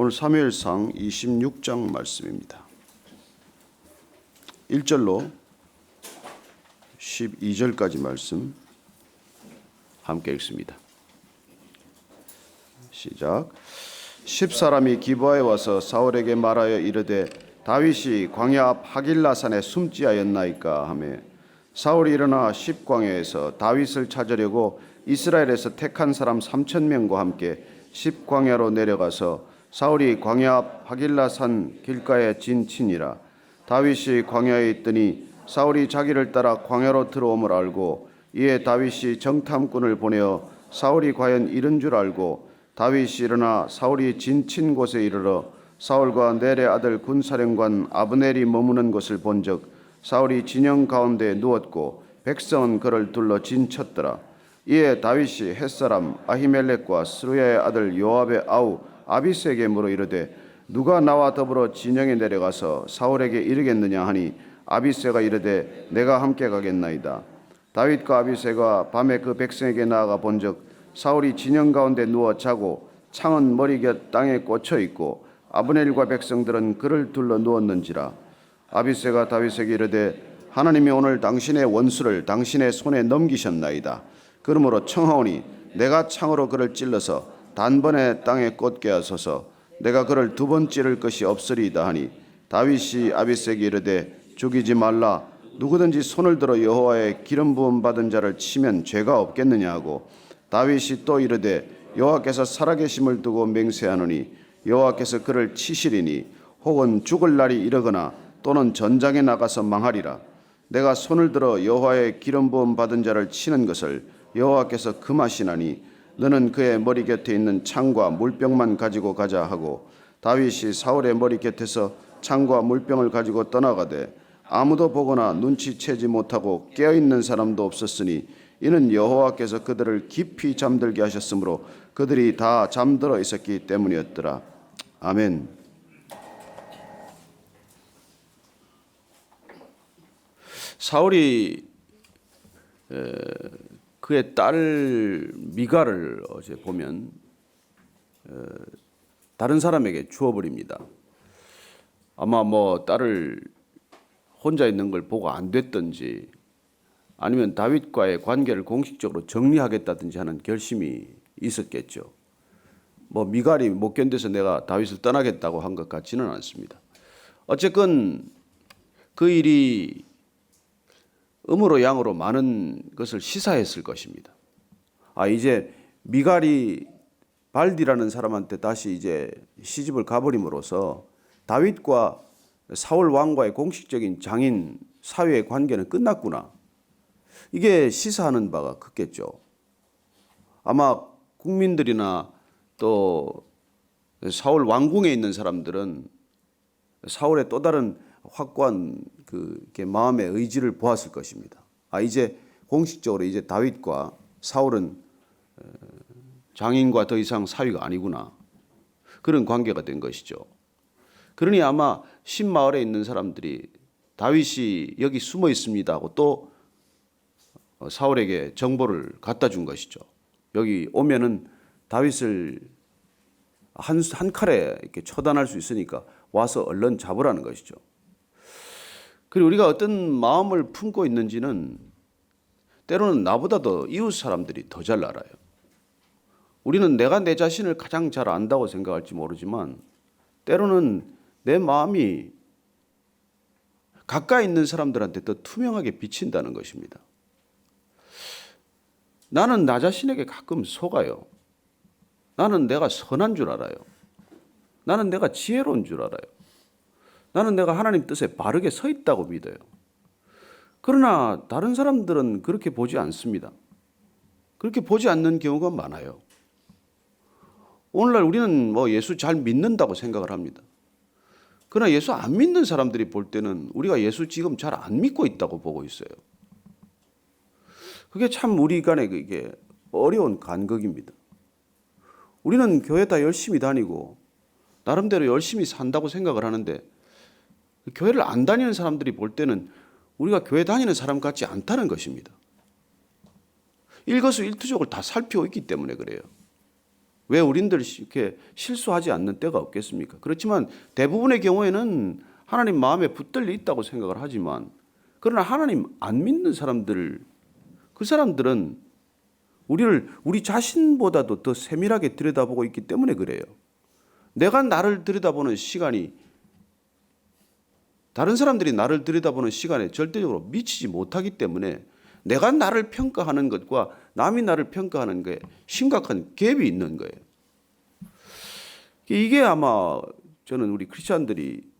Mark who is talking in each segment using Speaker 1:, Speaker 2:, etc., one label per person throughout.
Speaker 1: 오늘 사무엘상 26장 말씀입니다. 1절로 12절까지 말씀 함께 읽습니다. 시작. 10사람이 기브아에 와서 사울에게 말하여 이르되 다윗이 광야 앞 하길라산에 숨지하였나이까 하며 사울이 일어나 10광야에서 다윗을 찾으려고 이스라엘에서 택한 사람 3,000명과 함께 10광야로 내려가서 사울이 광야 앞 하길라산 길가에 진치니라. 다윗이 광야에 있더니 사울이 자기를 따라 광야로 들어옴을 알고 이에 다윗이 정탐꾼을 보내어 사울이 과연 이른 줄 알고 다윗이 일어나 사울이 진친 곳에 이르러 사울과 넬의 아들 군사령관 아브넬이 머무는 것을 본즉 사울이 진영 가운데 누웠고 백성은 그를 둘러 진쳤더라. 이에 다윗이 햇사람 아히멜렉과 스루야의 아들 요압의 아우 아비새에게 물어 이르되 누가 나와 더불어 진영에 내려가서 사울에게 이르겠느냐 하니 아비새가 이르되 내가 함께 가겠나이다. 다윗과 아비새가 밤에 그 백성에게 나아가 본즉 사울이 진영 가운데 누워 자고 창은 머리 곁 땅에 꽂혀 있고 아브넬과 백성들은 그를 둘러 누웠는지라. 아비새가 다윗에게 이르되 하나님이 오늘 당신의 원수를 당신의 손에 넘기셨나이다. 그러므로 청하오니 내가 창으로 그를 찔러서 단번에 땅에 꽂게 하소서. 내가 그를 두 번 찌를 것이 없으리이다 하니 다윗이 아비새에게 이르되 죽이지 말라. 누구든지 손을 들어 여호와의 기름 부음 받은 자를 치면 죄가 없겠느냐 하고 다윗이 또 이르되 여호와께서 살아계심을 두고 맹세하노니 여호와께서 그를 치시리니 혹은 죽을 날이 이르거나 또는 전장에 나가서 망하리라. 내가 손을 들어 여호와의 기름 부음 받은 자를 치는 것을 여호와께서 금하시나니 너는 그의 머리 곁에 있는 창과 물병만 가지고 가자 하고 다윗이 사울의 머리 곁에서 창과 물병을 가지고 떠나가되 아무도 보거나 눈치채지 못하고 깨어있는 사람도 없었으니 이는 여호와께서 그들을 깊이 잠들게 하셨으므로 그들이 다 잠들어 있었기 때문이었더라. 아멘. 사울이 그의 딸 미갈을 어제 보면 다른 사람에게 주어버립니다. 아마 딸을 혼자 있는 걸 보고 안 됐든지 아니면 다윗과의 관계를 공식적으로 정리하겠다든지 하는 결심이 있었겠죠. 미갈이 못 견뎌서 내가 다윗을 떠나겠다고 한 것 같지는 않습니다. 어쨌건 그 일이 음으로 양으로 많은 것을 시사했을 것입니다. 이제 미갈이 발디라는 사람한테 다시 이제 시집을 가버림으로써 다윗과 사울 왕과의 공식적인 장인 사회의 관계는 끝났구나. 이게 시사하는 바가 크겠죠. 아마 국민들이나 또 사울 왕궁에 있는 사람들은 사울의 또 다른 확고한 마음의 의지를 보았을 것입니다. 이제 공식적으로 이제 다윗과 사울은 장인과 더 이상 사위가 아니구나. 그런 관계가 된 것이죠. 그러니 아마 신마을에 있는 사람들이 다윗이 여기 숨어 있습니다 하고 또 사울에게 정보를 갖다 준 것이죠. 여기 오면은 다윗을 한 칼에 이렇게 처단할 수 있으니까 와서 얼른 잡으라는 것이죠. 그리고 우리가 어떤 마음을 품고 있는지는 때로는 나보다도 이웃 사람들이 더 잘 알아요. 우리는 내가 내 자신을 가장 잘 안다고 생각할지 모르지만 때로는 내 마음이 가까이 있는 사람들한테 더 투명하게 비친다는 것입니다. 나는 나 자신에게 가끔 속아요. 나는 내가 선한 줄 알아요. 나는 내가 지혜로운 줄 알아요. 나는 내가 하나님 뜻에 바르게 서 있다고 믿어요. 그러나 다른 사람들은 그렇게 보지 않습니다. 그렇게 보지 않는 경우가 많아요. 오늘날 우리는 예수 잘 믿는다고 생각을 합니다. 그러나 예수 안 믿는 사람들이 볼 때는 우리가 예수 지금 잘 안 믿고 있다고 보고 있어요. 그게 참 우리 간에 이게 어려운 간극입니다. 우리는 교회 다 열심히 다니고 나름대로 열심히 산다고 생각을 하는데 교회를 안 다니는 사람들이 볼 때는 우리가 교회 다니는 사람 같지 않다는 것입니다. 일거수일투족을 다 살피고 있기 때문에 그래요. 왜 우린들 이렇게 실수하지 않는 때가 없겠습니까? 그렇지만 대부분의 경우에는 하나님 마음에 붙들려 있다고 생각을 하지만, 그러나 하나님 안 믿는 사람들, 그 사람들은 우리 자신보다도 더 세밀하게 들여다보고 있기 때문에 그래요. 내가 나를 들여다보는 시간이 다른 사람들이 나를 들여다보는 시간에 절대적으로 미치지 못하기 때문에 내가 나를 평가하는 것과 남이 나를 평가하는 게 심각한 갭이 있는 거예요. 이게 아마 저는 우리 크리스찬들이,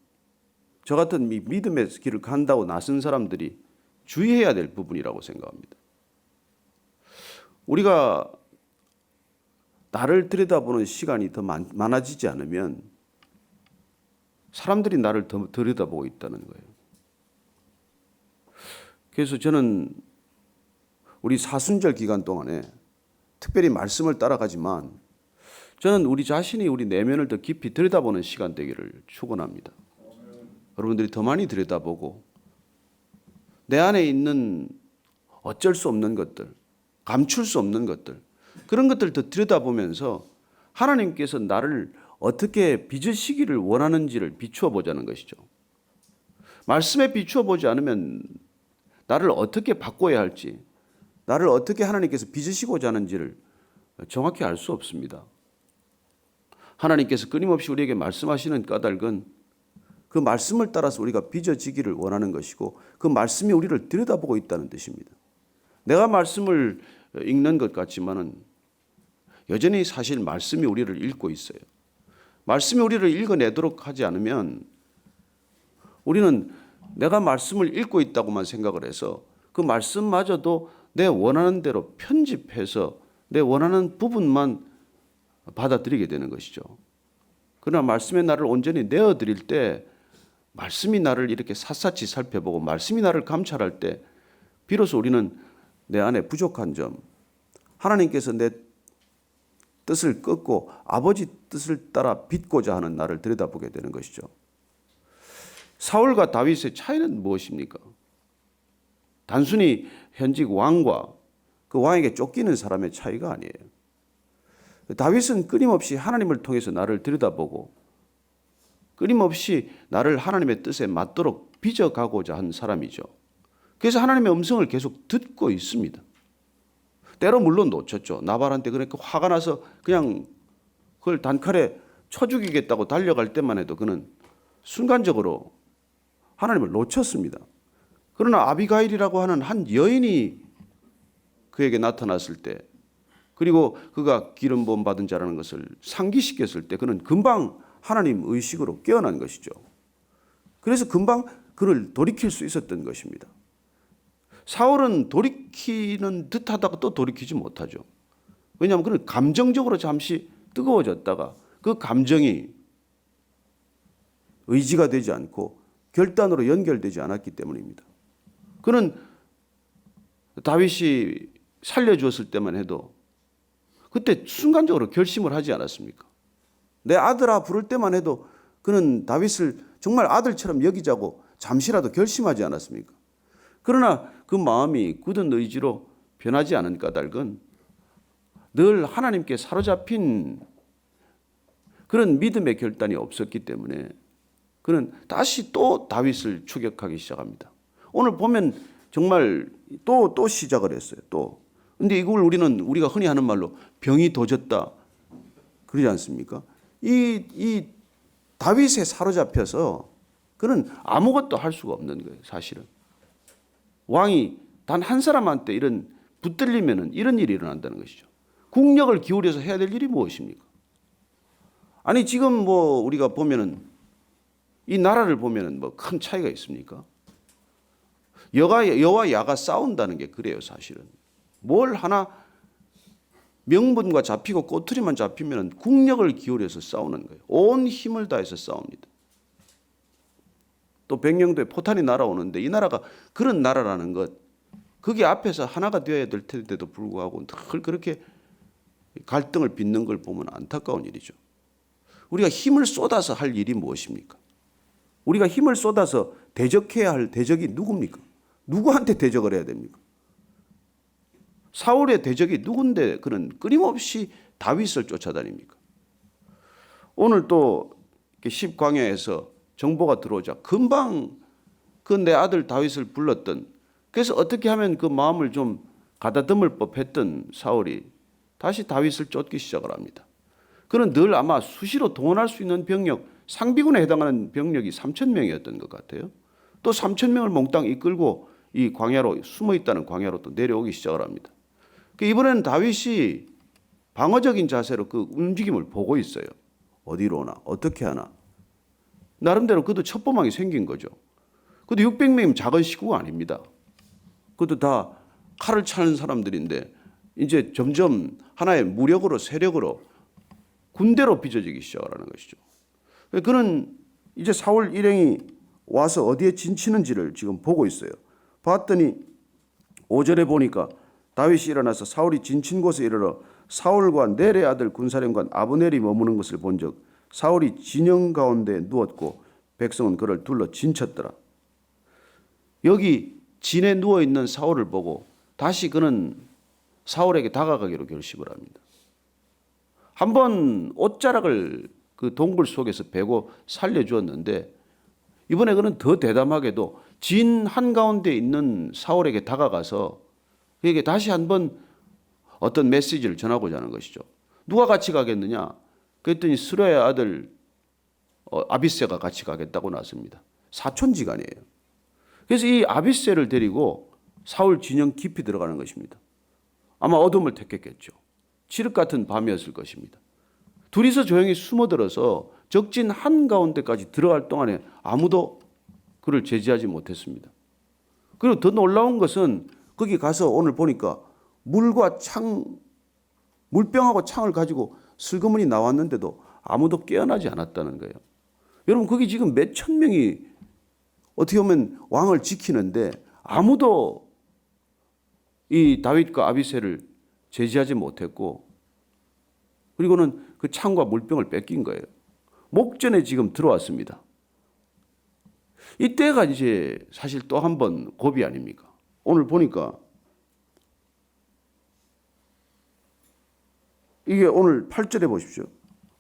Speaker 1: 저 같은 믿음의 길을 간다고 나선 사람들이 주의해야 될 부분이라고 생각합니다. 우리가 나를 들여다보는 시간이 더 많아지지 않으면 사람들이 나를 더 들여다보고 있다는 거예요. 그래서 저는 우리 사순절 기간 동안에 특별히 말씀을 따라가지만 저는 우리 자신이 우리 내면을 더 깊이 들여다보는 시간 되기를 축원합니다. 여러분들이 더 많이 들여다보고 내 안에 있는 어쩔 수 없는 것들, 감출 수 없는 것들, 그런 것들을 더 들여다보면서 하나님께서 나를 어떻게 빚으시기를 원하는지를 비추어 보자는 것이죠. 말씀에 비추어 보지 않으면 나를 어떻게 바꿔야 할지, 나를 어떻게 하나님께서 빚으시고자 하는지를 정확히 알 수 없습니다. 하나님께서 끊임없이 우리에게 말씀하시는 까닭은 그 말씀을 따라서 우리가 빚어지기를 원하는 것이고, 그 말씀이 우리를 들여다보고 있다는 뜻입니다. 내가 말씀을 읽는 것 같지만은 여전히 사실 말씀이 우리를 읽고 있어요. 말씀이 우리를 읽어내도록 하지 않으면 우리는 내가 말씀을 읽고 있다고만 생각을 해서 그 말씀마저도 내 원하는 대로 편집해서 내 원하는 부분만 받아들이게 되는 것이죠. 그러나 말씀의 나를 온전히 내어드릴 때, 말씀이 나를 이렇게 샅샅이 살펴보고 말씀이 나를 감찰할 때 비로소 우리는 내 안에 부족한 점, 하나님께서 내 뜻을 꺾고 아버지 뜻을 따라 빚고자 하는 나를 들여다보게 되는 것이죠. 사울과 다윗의 차이는 무엇입니까? 단순히 현직 왕과 그 왕에게 쫓기는 사람의 차이가 아니에요. 다윗은 끊임없이 하나님을 통해서 나를 들여다보고 끊임없이 나를 하나님의 뜻에 맞도록 빚어가고자 한 사람이죠. 그래서 하나님의 음성을 계속 듣고 있습니다. 때로 물론 놓쳤죠. 나발한테 그러니까 화가 나서 그냥 그걸 단칼에 쳐 죽이겠다고 달려갈 때만 해도 그는 순간적으로 하나님을 놓쳤습니다. 그러나 아비가일이라고 하는 한 여인이 그에게 나타났을 때, 그리고 그가 기름 부음 받은 자라는 것을 상기시켰을 때 그는 금방 하나님 의식으로 깨어난 것이죠. 그래서 금방 그를 돌이킬 수 있었던 것입니다. 사울은 돌이키는 듯하다가 또 돌이키지 못하죠. 왜냐하면 그는 감정적으로 잠시 뜨거워졌다가 그 감정이 의지가 되지 않고 결단으로 연결되지 않았기 때문입니다. 그는 다윗이 살려주었을 때만 해도 그때 순간적으로 결심을 하지 않았습니까? 내 아들아 부를 때만 해도 그는 다윗을 정말 아들처럼 여기자고 잠시라도 결심하지 않았습니까? 그러나 그 마음이 굳은 의지로 변하지 않은 까닭은 늘 하나님께 사로잡힌 그런 믿음의 결단이 없었기 때문에 그는 다시 또 다윗을 추격하기 시작합니다. 오늘 보면 정말 또 시작을 했어요. 또. 근데 이걸 우리가 흔히 하는 말로 병이 도졌다 그러지 않습니까? 이 다윗에 사로잡혀서 그는 아무것도 할 수가 없는 거예요, 사실은. 왕이 단 한 사람한테 이런 붙들리면은 이런 일이 일어난다는 것이죠. 국력을 기울여서 해야 될 일이 무엇입니까? 아니 지금 뭐 우리가 보면은 이 나라를 보면은 뭐 큰 차이가 있습니까? 여와 야가 싸운다는 게 그래요, 사실은. 뭘 하나 명분과 잡히고 꼬투리만 잡히면 국력을 기울여서 싸우는 거예요. 온 힘을 다해서 싸웁니다. 또 백령도에 포탄이 날아오는데 이 나라가 그런 나라라는 것, 그게 앞에서 하나가 되어야 될 텐데도 불구하고 늘 그렇게 갈등을 빚는 걸 보면 안타까운 일이죠. 우리가 힘을 쏟아서 할 일이 무엇입니까? 우리가 힘을 쏟아서 대적해야 할 대적이 누굽니까? 누구한테 대적을 해야 됩니까? 사울의 대적이 누군데 그는 끊임없이 다윗을 쫓아다닙니까? 오늘 또 10광야에서 정보가 들어오자 금방 그 내 아들 다윗을 불렀던, 그래서 어떻게 하면 그 마음을 좀 가다듬을 법했던 사울이 다시 다윗을 쫓기 시작을 합니다. 그는 늘 아마 수시로 동원할 수 있는 병력, 상비군에 해당하는 병력이 3,000명이었던 것 같아요. 또 3,000명을 몽땅 이끌고 이 광야로, 숨어 있다는 광야로 또 내려오기 시작을 합니다. 이번에는 다윗이 방어적인 자세로 그 움직임을 보고 있어요. 어디로 오나, 어떻게 하나. 나름대로 그도 첩보망이 생긴 거죠. 그것도 600명이면 작은 식구가 아닙니다. 그것도 다 칼을 차는 사람들인데 이제 점점 하나의 무력으로, 세력으로, 군대로 빚어지기 시작을 하는 것이죠. 그는 이제 사울 일행이 와서 어디에 진치는지를 지금 보고 있어요. 봤더니 5절에 보니까 다윗이 일어나서 사울이 진친 곳에 이르러 사울과 넬의 아들 군사령관 아브넬이 머무는 것을 본즉 사울이 진영 가운데 누웠고 백성은 그를 둘러 진쳤더라. 여기 진에 누워있는 사울을 보고 다시 그는 사울에게 다가가기로 결심을 합니다. 한번 옷자락을 그 동굴 속에서 베고 살려주었는데 이번에 그는 더 대담하게도 진 한가운데 있는 사울에게 다가가서 그에게 다시 한번 어떤 메시지를 전하고자 하는 것이죠. 누가 같이 가겠느냐? 그랬더니 스루야의 아들 아비새가 같이 가겠다고 나섭니다. 사촌지간이에요. 그래서 이 아비새를 데리고 사울 진영 깊이 들어가는 것입니다. 아마 어둠을 택했겠죠. 칠흑 같은 밤이었을 것입니다. 둘이서 조용히 숨어들어서 적진 한가운데까지 들어갈 동안에 아무도 그를 제지하지 못했습니다. 그리고 더 놀라운 것은 거기 가서 오늘 보니까 물과 창, 물병하고 창을 가지고 슬그머니 나왔는데도 아무도 깨어나지 않았다는 거예요. 여러분, 거기 지금 몇 천 명이 어떻게 보면 왕을 지키는데 아무도 이 다윗과 아비새를 제지하지 못했고, 그리고는 그 창과 물병을 뺏긴 거예요. 목전에 지금 들어왔습니다. 이때가 이제 사실 또 한 번 고비 아닙니까? 오늘 보니까 이게 오늘 8절에 보십시오.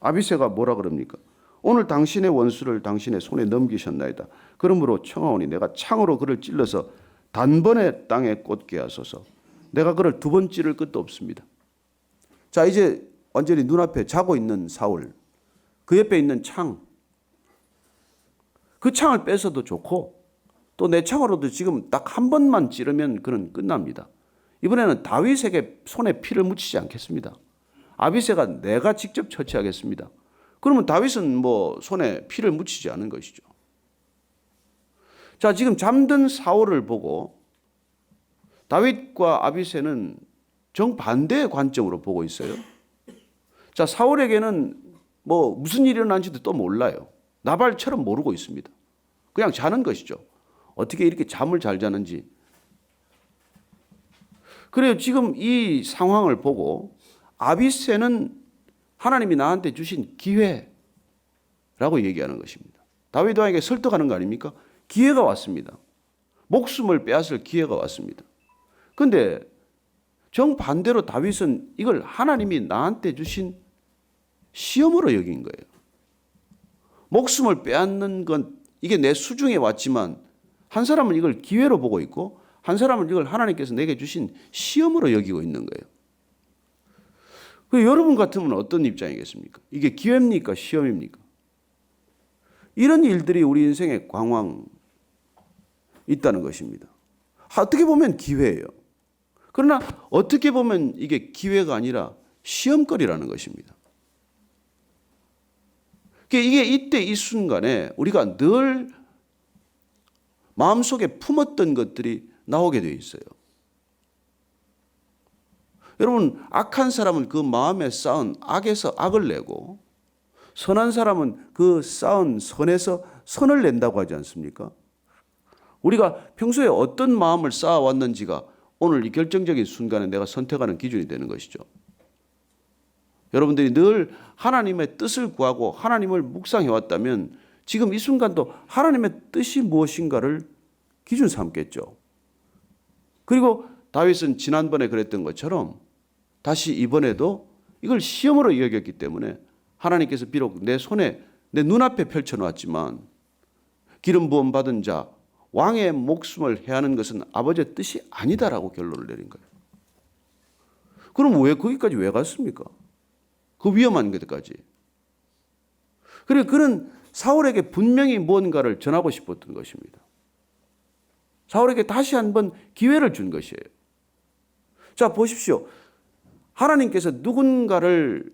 Speaker 1: 아비새가 뭐라 그럽니까? 오늘 당신의 원수를 당신의 손에 넘기셨나이다. 그러므로 청하오니 내가 창으로 그를 찔러서 단번에 땅에 꽂게 하소서. 내가 그를 두 번 찌를 것도 없습니다. 자, 이제 완전히 눈앞에 자고 있는 사울, 그 옆에 있는 창, 그 창을 뺏어도 좋고 또 내 창으로도 지금 딱 한 번만 찌르면 그는 끝납니다. 이번에는 다윗에게 손에 피를 묻히지 않겠습니다. 아비새가 내가 직접 처치하겠습니다. 그러면 다윗은 뭐 손에 피를 묻히지 않은 것이죠. 자, 지금 잠든 사울을 보고 다윗과 아비새는 정반대의 관점으로 보고 있어요. 자, 사울에게는 뭐 무슨 일이 일어난지도 또 몰라요. 나발처럼 모르고 있습니다. 그냥 자는 것이죠. 어떻게 이렇게 잠을 잘 자는지. 그래요. 지금 이 상황을 보고 아비새는 하나님이 나한테 주신 기회라고 얘기하는 것입니다. 다윗 왕에게 설득하는 거 아닙니까? 기회가 왔습니다. 목숨을 빼앗을 기회가 왔습니다. 그런데 정반대로 다윗은 이걸 하나님이 나한테 주신 시험으로 여긴 거예요. 목숨을 빼앗는 건 이게 내 수중에 왔지만 한 사람은 이걸 기회로 보고 있고 한 사람은 이걸 하나님께서 내게 주신 시험으로 여기고 있는 거예요. 여러분 같으면 어떤 입장이겠습니까? 이게 기회입니까? 시험입니까? 이런 일들이 우리 인생의 광황 있다는 것입니다. 어떻게 보면 기회예요. 그러나 어떻게 보면 이게 기회가 아니라 시험거리라는 것입니다. 이게 이때 이 순간에 우리가 늘 마음속에 품었던 것들이 나오게 되어 있어요. 여러분, 악한 사람은 그 마음에 쌓은 악에서 악을 내고 선한 사람은 그 쌓은 선에서 선을 낸다고 하지 않습니까? 우리가 평소에 어떤 마음을 쌓아왔는지가 오늘 이 결정적인 순간에 내가 선택하는 기준이 되는 것이죠. 여러분들이 늘 하나님의 뜻을 구하고 하나님을 묵상해왔다면 지금 이 순간도 하나님의 뜻이 무엇인가를 기준 삼겠죠. 그리고 다윗은 지난번에 그랬던 것처럼 다시 이번에도 이걸 시험으로 여겼기 때문에 하나님께서 비록 내 손에 내 눈앞에 펼쳐놓았지만 기름 부음 받은 자 왕의 목숨을 해하는 것은 아버지의 뜻이 아니다라고 결론을 내린 거예요. 그럼 왜 거기까지 왜 갔습니까? 그 위험한 것까지. 그래 그는 사울에게 분명히 무언가를 전하고 싶었던 것입니다. 사울에게 다시 한번 기회를 준 것이에요. 자 보십시오. 하나님께서 누군가를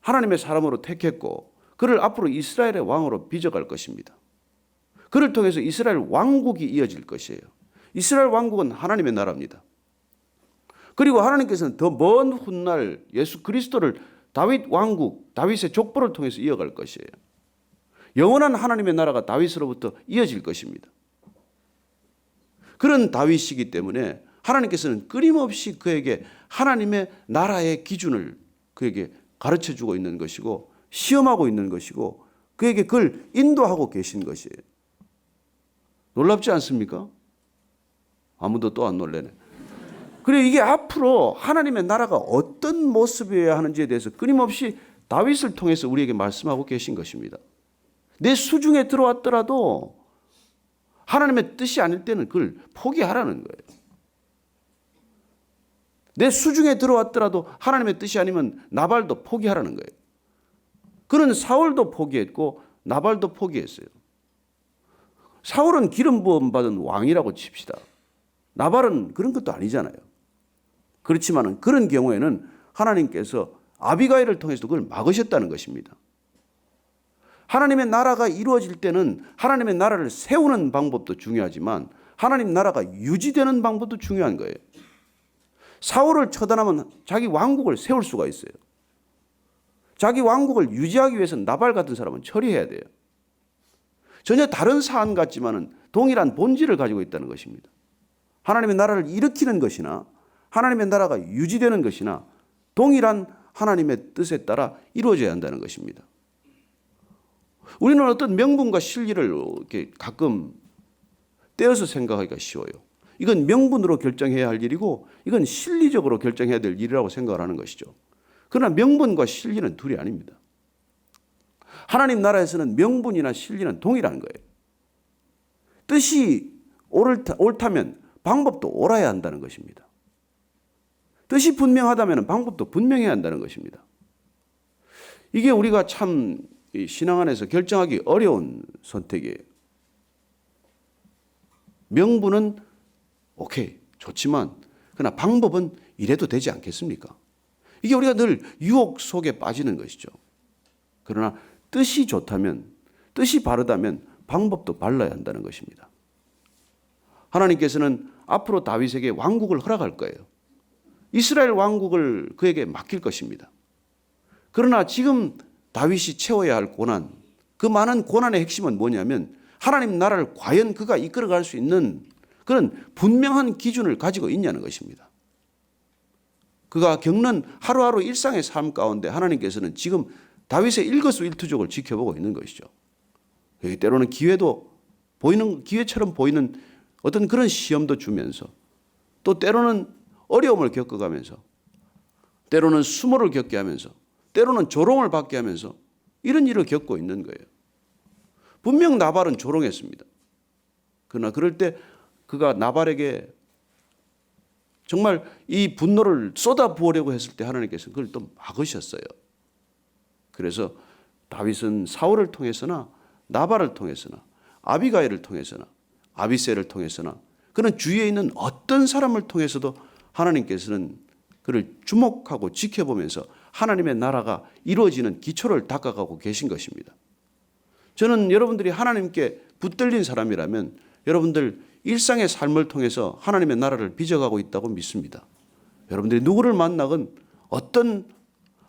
Speaker 1: 하나님의 사람으로 택했고 그를 앞으로 이스라엘의 왕으로 빚어갈 것입니다. 그를 통해서 이스라엘 왕국이 이어질 것이에요. 이스라엘 왕국은 하나님의 나라입니다. 그리고 하나님께서는 더 먼 훗날 예수 그리스도를 다윗 왕국, 다윗의 족보를 통해서 이어갈 것이에요. 영원한 하나님의 나라가 다윗으로부터 이어질 것입니다. 그런 다윗이기 때문에 하나님께서는 끊임없이 그에게 하나님의 나라의 기준을 그에게 가르쳐주고 있는 것이고 시험하고 있는 것이고 그에게 그걸 인도하고 계신 것이에요. 놀랍지 않습니까? 아무도 또 안 놀래네. 그래 이게 앞으로 하나님의 나라가 어떤 모습이어야 하는지에 대해서 끊임없이 다윗을 통해서 우리에게 말씀하고 계신 것입니다. 내 수중에 들어왔더라도 하나님의 뜻이 아닐 때는 그걸 포기하라는 거예요. 내 수중에 들어왔더라도 하나님의 뜻이 아니면 나발도 포기하라는 거예요. 그는 사울도 포기했고 나발도 포기했어요. 사울은 기름 부음 받은 왕이라고 칩시다. 나발은 그런 것도 아니잖아요. 그렇지만 그런 경우에는 하나님께서 아비가일을 통해서 그걸 막으셨다는 것입니다. 하나님의 나라가 이루어질 때는 하나님의 나라를 세우는 방법도 중요하지만 하나님 나라가 유지되는 방법도 중요한 거예요. 사울을 처단하면 자기 왕국을 세울 수가 있어요. 자기 왕국을 유지하기 위해서는 나발 같은 사람은 처리해야 돼요. 전혀 다른 사안 같지만 동일한 본질을 가지고 있다는 것입니다. 하나님의 나라를 일으키는 것이나 하나님의 나라가 유지되는 것이나 동일한 하나님의 뜻에 따라 이루어져야 한다는 것입니다. 우리는 어떤 명분과 실리를 이렇게 가끔 떼어서 생각하기가 쉬워요. 이건 명분으로 결정해야 할 일이고 이건 실리적으로 결정해야 될 일이라고 생각을 하는 것이죠. 그러나 명분과 실리는 둘이 아닙니다. 하나님 나라에서는 명분이나 실리는 동일한 거예요. 뜻이 옳다면 방법도 옳아야 한다는 것입니다. 뜻이 분명하다면 방법도 분명해야 한다는 것입니다. 이게 우리가 참 신앙 안에서 결정하기 어려운 선택이에요. 명분은 오케이, 좋지만 그러나 방법은 이래도 되지 않겠습니까? 이게 우리가 늘 유혹 속에 빠지는 것이죠. 그러나 뜻이 좋다면, 뜻이 바르다면 방법도 발라야 한다는 것입니다. 하나님께서는 앞으로 다윗에게 왕국을 허락할 거예요. 이스라엘 왕국을 그에게 맡길 것입니다. 그러나 지금 다윗이 채워야 할 고난, 그 많은 고난의 핵심은 뭐냐면 하나님 나라를 과연 그가 이끌어갈 수 있는 그런 분명한 기준을 가지고 있냐는 것입니다. 그가 겪는 하루하루 일상의 삶 가운데 하나님께서는 지금 다윗의 일거수일투족을 지켜보고 있는 것이죠. 때로는 기회처럼 보이는 어떤 그런 시험도 주면서 또 때로는 어려움을 겪어가면서 때로는 수모를 겪게 하면서 때로는 조롱을 받게 하면서 이런 일을 겪고 있는 거예요. 분명 나발은 조롱했습니다. 그러나 그럴 때 그가 나발에게 정말 이 분노를 쏟아부으려고 했을 때 하나님께서 그걸 또 막으셨어요. 그래서 다윗은 사울을 통해서나 나발을 통해서나 아비가일을 통해서나 아비새를 통해서나 그는 주위에 있는 어떤 사람을 통해서도 하나님께서는 그를 주목하고 지켜보면서 하나님의 나라가 이루어지는 기초를 닦아가고 계신 것입니다. 저는 여러분들이 하나님께 붙들린 사람이라면 여러분들 일상의 삶을 통해서 하나님의 나라를 빚어가고 있다고 믿습니다. 여러분들이 누구를 만나건 어떤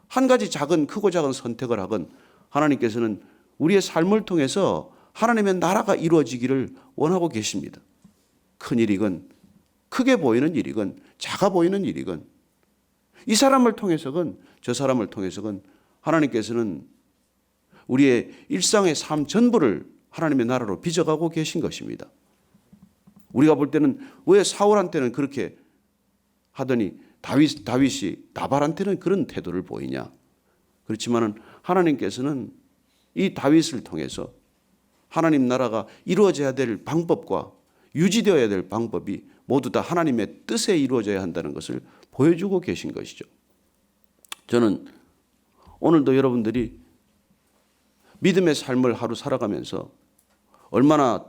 Speaker 1: 한 가지 크고 작은 선택을 하건 하나님께서는 우리의 삶을 통해서 하나님의 나라가 이루어지기를 원하고 계십니다. 큰 일이건 크게 보이는 일이건 작아 보이는 일이건 이 사람을 통해서건 저 사람을 통해서건 하나님께서는 우리의 일상의 삶 전부를 하나님의 나라로 빚어가고 계신 것입니다. 우리가 볼 때는 왜 사울한테는 그렇게 하더니 다윗이 나발한테는 그런 태도를 보이냐? 그렇지만은 하나님께서는 이 다윗을 통해서 하나님 나라가 이루어져야 될 방법과 유지되어야 될 방법이 모두 다 하나님의 뜻에 이루어져야 한다는 것을 보여주고 계신 것이죠. 저는 오늘도 여러분들이 믿음의 삶을 하루 살아가면서 얼마나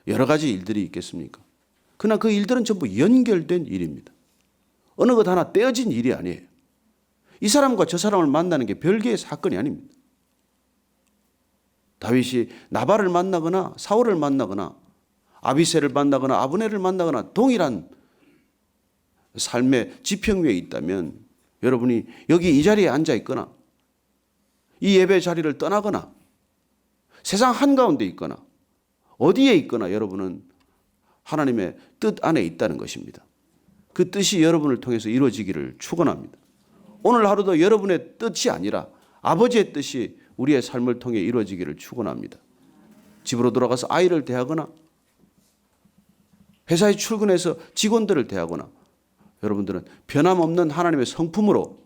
Speaker 1: 여러 가지 일들이 있겠습니까? 그러나 그 일들은 전부 연결된 일입니다. 어느 것 하나 떼어진 일이 아니에요. 이 사람과 저 사람을 만나는 게 별개의 사건이 아닙니다. 다윗이 나발을 만나거나 사울을 만나거나 아비새를 만나거나 아브넬을 만나거나 동일한 삶의 지평 위에 있다면 여러분이 여기 이 자리에 앉아 있거나 이 예배 자리를 떠나거나 세상 한가운데 있거나 어디에 있거나 여러분은 하나님의 뜻 안에 있다는 것입니다. 그 뜻이 여러분을 통해서 이루어지기를 축원합니다. 오늘 하루도 여러분의 뜻이 아니라 아버지의 뜻이 우리의 삶을 통해 이루어지기를 축원합니다. 집으로 돌아가서 아이를 대하거나 회사에 출근해서 직원들을 대하거나 여러분들은 변함없는 하나님의 성품으로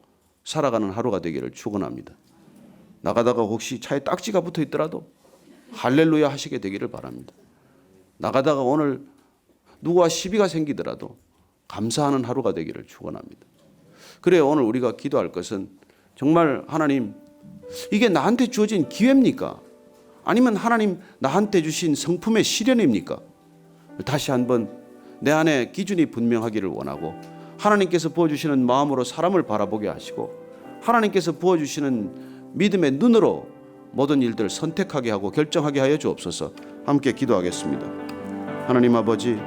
Speaker 1: 살아가는 하루가 되기를 축원합니다. 나가다가 혹시 차에 딱지가 붙어 있더라도 할렐루야 하시게 되기를 바랍니다. 나가다가 오늘 누구와 시비가 생기더라도 감사하는 하루가 되기를 축원합니다. 그래요. 오늘 우리가 기도할 것은 정말 하나님, 이게 나한테 주어진 기회입니까? 아니면 하나님 나한테 주신 성품의 시련입니까? 다시 한번 내 안에 기준이 분명하기를 원하고 하나님께서 부어주시는 마음으로 사람을 바라보게 하시고 하나님께서 부어주시는 믿음의 눈으로 모든 일들을 선택하게 하고 결정하게 하여 주옵소서. 함께 기도하겠습니다. 하나님 아버지,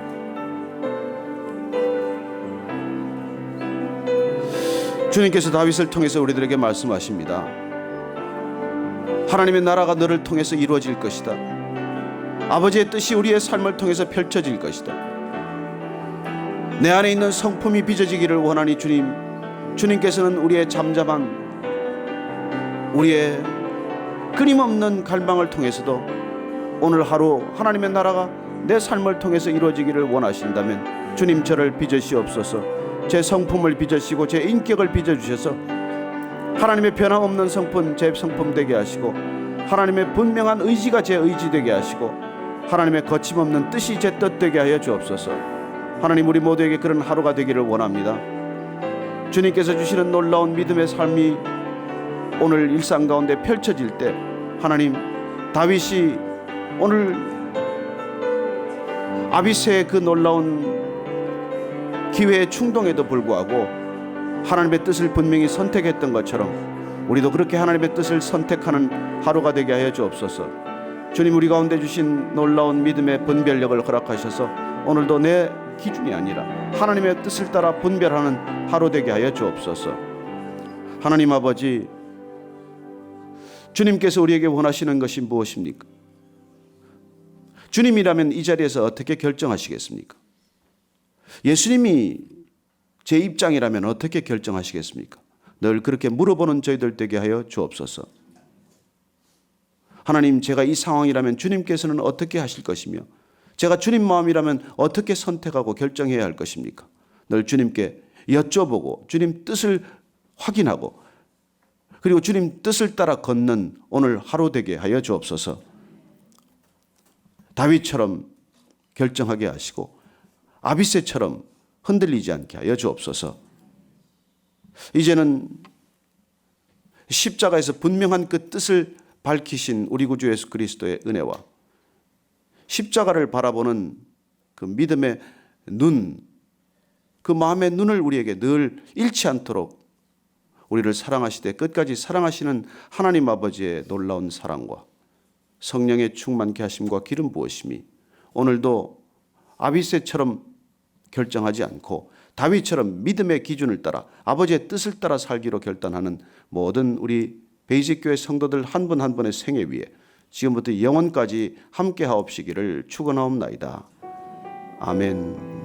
Speaker 1: 주님께서 다윗을 통해서 우리들에게 말씀하십니다. 하나님의 나라가 너를 통해서 이루어질 것이다. 아버지의 뜻이 우리의 삶을 통해서 펼쳐질 것이다. 내 안에 있는 성품이 빚어지기를 원하니 주님께서는 우리의 잠잠한 우리의 끊임없는 갈망을 통해서도 오늘 하루 하나님의 나라가 내 삶을 통해서 이루어지기를 원하신다면 주님 저를 빚으시옵소서. 제 성품을 빚으시고 제 인격을 빚어주셔서 하나님의 변함없는 성품 제 성품 되게 하시고 하나님의 분명한 의지가 제 의지 되게 하시고 하나님의 거침없는 뜻이 제 뜻 되게 하여 주옵소서. 하나님, 우리 모두에게 그런 하루가 되기를 원합니다. 주님께서 주시는 놀라운 믿음의 삶이 오늘 일상 가운데 펼쳐질 때 하나님, 다윗이 오늘 아비새의 그 놀라운 기회의 충동에도 불구하고 하나님의 뜻을 분명히 선택했던 것처럼 우리도 그렇게 하나님의 뜻을 선택하는 하루가 되게 하여 주옵소서. 주님, 우리 가운데 주신 놀라운 믿음의 분별력을 허락하셔서 오늘도 내 기준이 아니라 하나님의 뜻을 따라 분별하는 하루 되게 하여 주옵소서. 하나님 아버지, 주님께서 우리에게 원하시는 것이 무엇입니까? 주님이라면 이 자리에서 어떻게 결정하시겠습니까? 예수님이 제 입장이라면 어떻게 결정하시겠습니까? 늘 그렇게 물어보는 저희들 되게 하여 주옵소서. 하나님, 제가 이 상황이라면 주님께서는 어떻게 하실 것이며 제가 주님 마음이라면 어떻게 선택하고 결정해야 할 것입니까? 늘 주님께 여쭤보고 주님 뜻을 확인하고 그리고 주님 뜻을 따라 걷는 오늘 하루 되게 하여 주옵소서. 다윗처럼 결정하게 하시고 아비새처럼 흔들리지 않게 하여 주옵소서. 이제는 십자가에서 분명한 그 뜻을 밝히신 우리 구주 예수 그리스도의 은혜와 십자가를 바라보는 그 믿음의 눈, 그 마음의 눈을 우리에게 늘 잃지 않도록 우리를 사랑하시되 끝까지 사랑하시는 하나님 아버지의 놀라운 사랑과 성령의 충만케 하심과 기름 부으심이 오늘도 아비새처럼 결정하지 않고 다윗처럼 믿음의 기준을 따라 아버지의 뜻을 따라 살기로 결단하는 모든 우리 베이직교회 성도들 한 분 한 분의 생애 위에 지금부터 영원까지 함께 하옵시기를 축원하옵나이다. 아멘.